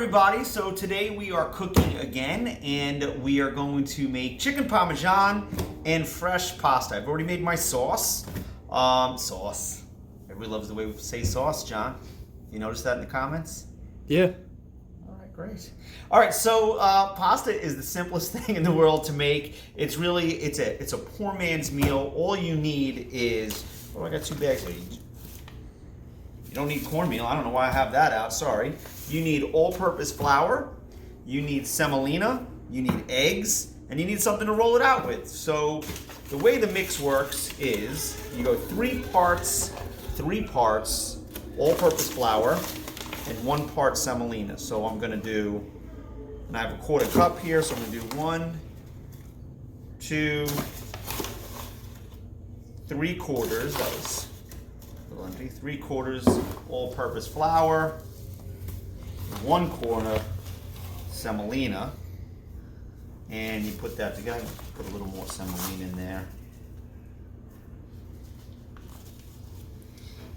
everybody, so today we are cooking again and we are going to make chicken parmesan and fresh pasta. I've already made my sauce. Everybody loves the way we say sauce, John. You notice that in the comments? Yeah. All right, great. All right, so pasta is the simplest thing in the world to make. It's a poor man's meal. All you need is, oh, I got 2 bags. You don't need cornmeal. I don't know why I have that out. Sorry. You need all-purpose flour. You need semolina. You need eggs. And you need something to roll it out with. So the way the mix works is you go 3 parts all-purpose flour and 1 part semolina. So I'm going to do, and I have a 1/4 cup here, so I'm going to do 1, 2, 3/4. That was 3/4 all-purpose flour, 1/4 semolina, and you put that together. Put a little more semolina in there,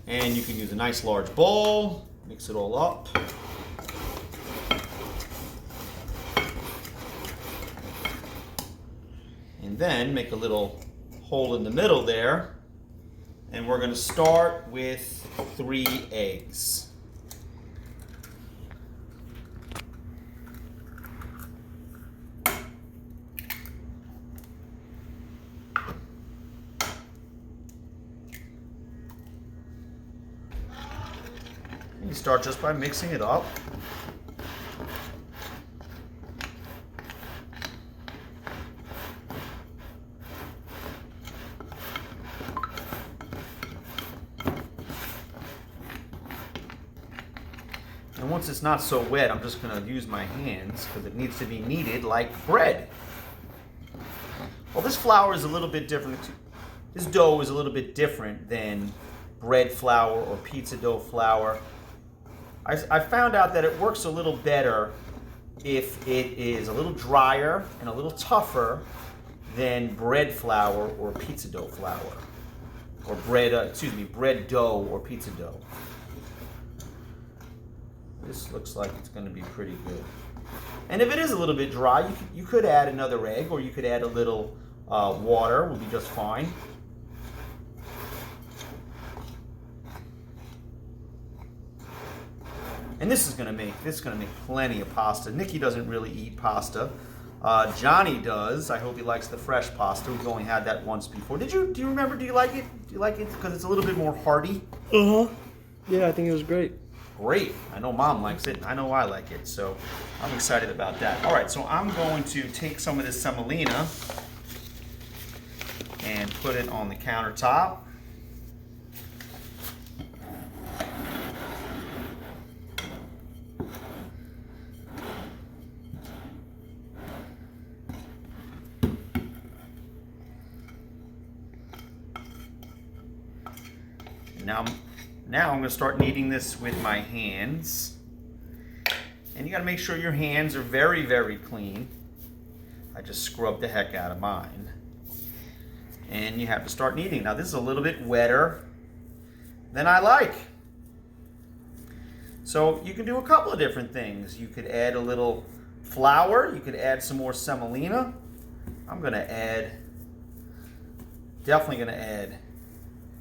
and you can use a nice large bowl. Mix it all up. And then make a little hole in the middle there. And we're going to start with 3 eggs. And you start just by mixing it up. And once it's not so wet, I'm just going to use my hands because it needs to be kneaded like bread. Well, this flour is a little bit different. This dough is a little bit different than bread flour or pizza dough flour. I found out that it works a little better if it is a little drier and a little tougher than bread flour or pizza dough flour. Or bread dough or pizza dough. This looks like it's going to be pretty good. And if it is a little bit dry, you could add another egg, or you could add a little water. Will be just fine. And this is going to make plenty of pasta. Nikki doesn't really eat pasta. Johnny does. I hope he likes the fresh pasta. We've only had that once before. Do you remember? Do you like it? Do you like it because it's a little bit more hearty? Yeah, I think it was great. Great. I know Mom likes it. I know I like it. So I'm excited about that. All right, so I'm going to take some of this semolina and put it on the countertop. Now I'm going to start kneading this with my hands. And you got to make sure your hands are very, very clean. I just scrubbed the heck out of mine. And you have to start kneading. Now this is a little bit wetter than I like. So you can do a couple of different things. You could add a little flour. You could add some more semolina. I'm going to definitely going to add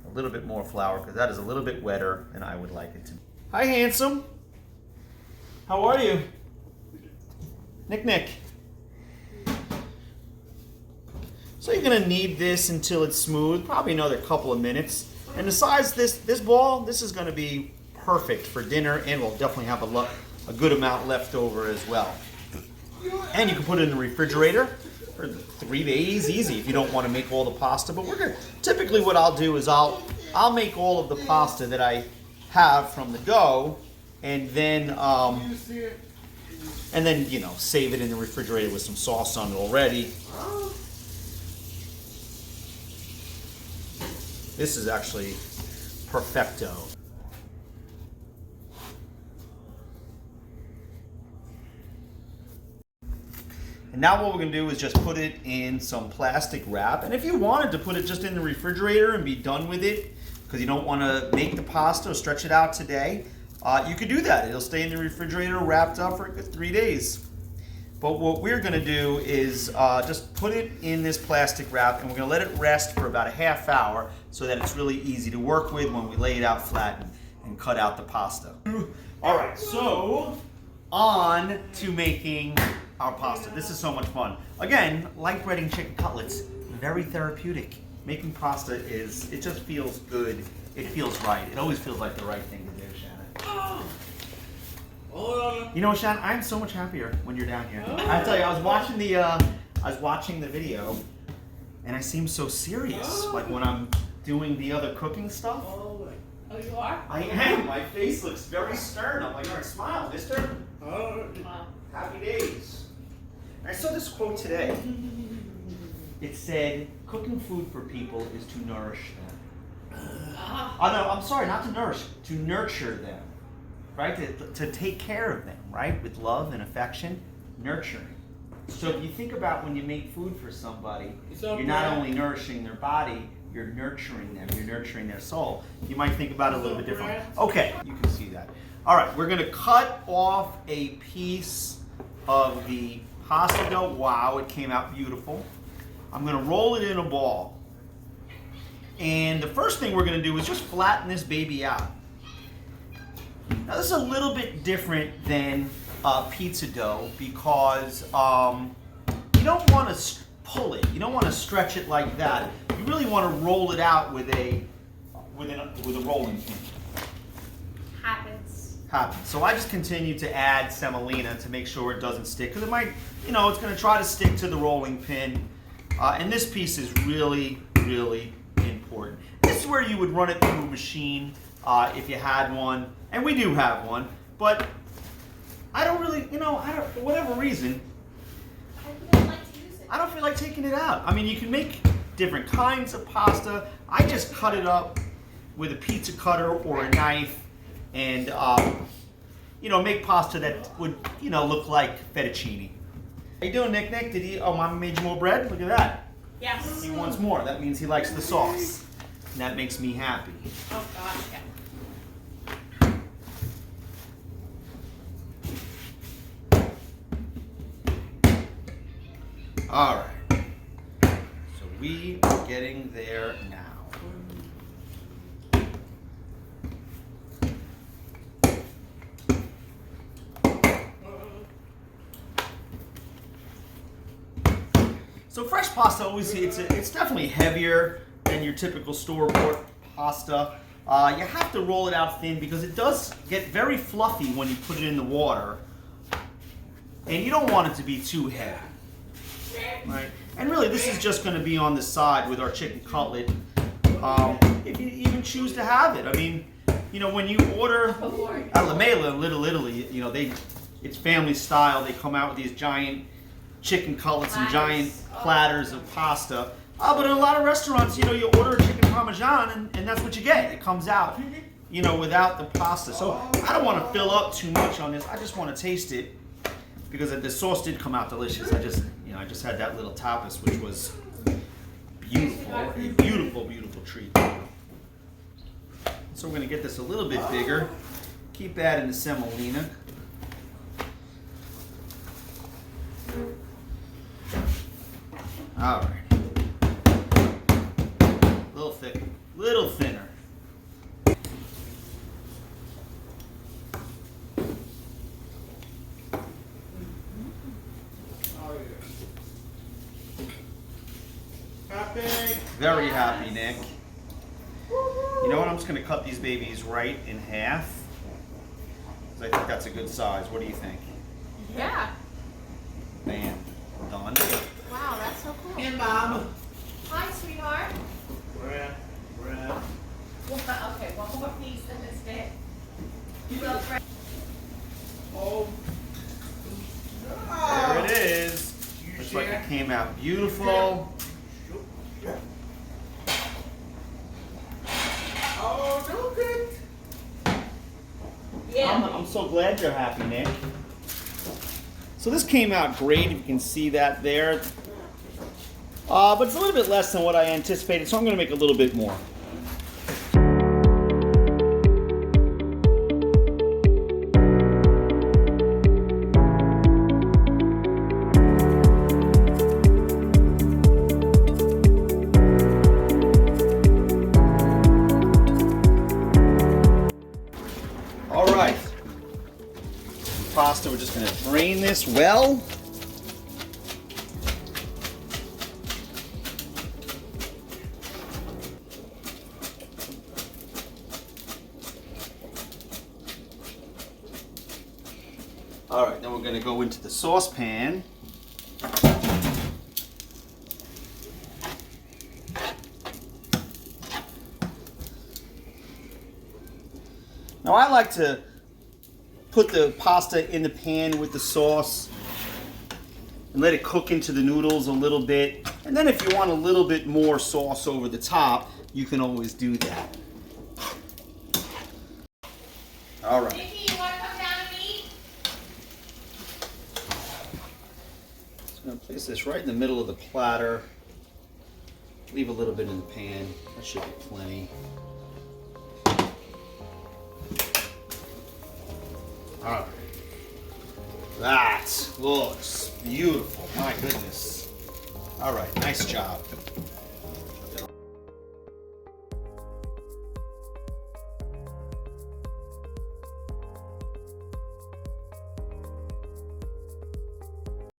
a little bit more flour because that is a little bit wetter than I would like it to be. Hi, handsome. How are you? Nick. So you're going to knead this until it's smooth, probably another couple of minutes. And the size this ball, this is going to be perfect for dinner, and we'll definitely have a good amount left over as well. And you can put it in the refrigerator for 3 days, easy, if you don't want to make all the pasta. But typically what I'll do is I'll make all of the pasta that I have from the dough, and then save it in the refrigerator with some sauce on it already. This is actually perfecto. And now what we're going to do is just put it in some plastic wrap. And if you wanted to put it just in the refrigerator and be done with it, because you don't want to make the pasta or stretch it out today, you could do that. It'll stay in the refrigerator wrapped up for a good 3 days. But what we're gonna do is just put it in this plastic wrap, and we're gonna let it rest for about a half hour so that it's really easy to work with when we lay it out flat and cut out the pasta. All right, so on to making our pasta. This is so much fun. Again, like breading chicken cutlets, very therapeutic. Making pasta it just feels good. It feels right. It always feels like the right thing to do, Shannon. You know, Shannon, I'm so much happier when you're down here. I tell you, I was watching the video, and I seem so serious, like when I'm doing the other cooking stuff. Oh, you are? I am. My face looks very stern. I'm like, all right, smile, mister. Wow. Happy days. I saw this quote today. It said, cooking food for people is to nourish them. Oh, no, I'm sorry, not to nourish, to nurture them. Right? To take care of them, right? With love and affection, nurturing. So if you think about when you make food for somebody, you're not only nourishing their body, you're nurturing them, you're nurturing their soul. You might think about it a little bit differently. Okay, you can see that. All right, we're gonna cut off a piece of the pasta dough. Wow, it came out beautiful. I'm gonna roll it in a ball. And the first thing we're gonna do is just flatten this baby out. Now this is a little bit different than pizza dough because you don't want to pull it. You don't want to stretch it like that. You really want to roll it out with a rolling pin. Happens. So I just continue to add semolina to make sure it doesn't stick because it might, it's going to try to stick to the rolling pin. And this piece is really, really important. This is where you would run it through a machine if you had one. And we do have one, but I don't really, for whatever reason, I don't feel like taking it out. I mean, you can make different kinds of pasta. I just cut it up with a pizza cutter or a knife and, make pasta that would, look like fettuccine. How you doing, Nick? Mama made you more bread? Look at that. Yes. He wants more. That means he likes the sauce. And that makes me happy. Oh, gosh, yeah. All right, so we are getting there now. So fresh pasta it's definitely heavier than your typical store-bought pasta. You have to roll it out thin because it does get very fluffy when you put it in the water, and you don't want it to be too heavy. Right, and really this is just going to be on the side with our chicken cutlet, if you even choose to have it. I mean, when you order at La Mela in Little Italy, it's family style. They come out with these giant chicken cutlets and giant platters of pasta. But in a lot of restaurants, you order a chicken parmesan and that's what you get. It comes out, without the pasta. So I don't want to fill up too much on this. I just want to taste it because the sauce did come out delicious. I just had that little tapas, which was beautiful, a beautiful, beautiful treat. So we're going to get this a little bit bigger. Keep adding the semolina. All right. A little thicker, little thinner. Very happy, Nick. You know what? I'm just going to cut these babies right in half. I think that's a good size. What do you think? Yeah. Bam. Done. Wow, that's so cool. Hey, Mom. Hi, sweetheart. Bread. Okay, one more piece and it's it. Oh. There it is. Looks like it came out beautiful. Oh, no good. Yeah. I'm so glad you're happy, Nick. So this came out great, if you can see that there. But it's a little bit less than what I anticipated, so I'm going to make a little bit more. pasta. We're just going to drain this well. All right, then we're going to go into the saucepan. Now I like to put the pasta in the pan with the sauce and let it cook into the noodles a little bit. And then if you want a little bit more sauce over the top, you can always do that. All right. Nikki, you want to come down and eat? So I'm going to place this right in the middle of the platter. Leave a little bit in the pan. That should be plenty. All right. That looks beautiful. My goodness. All right, nice job.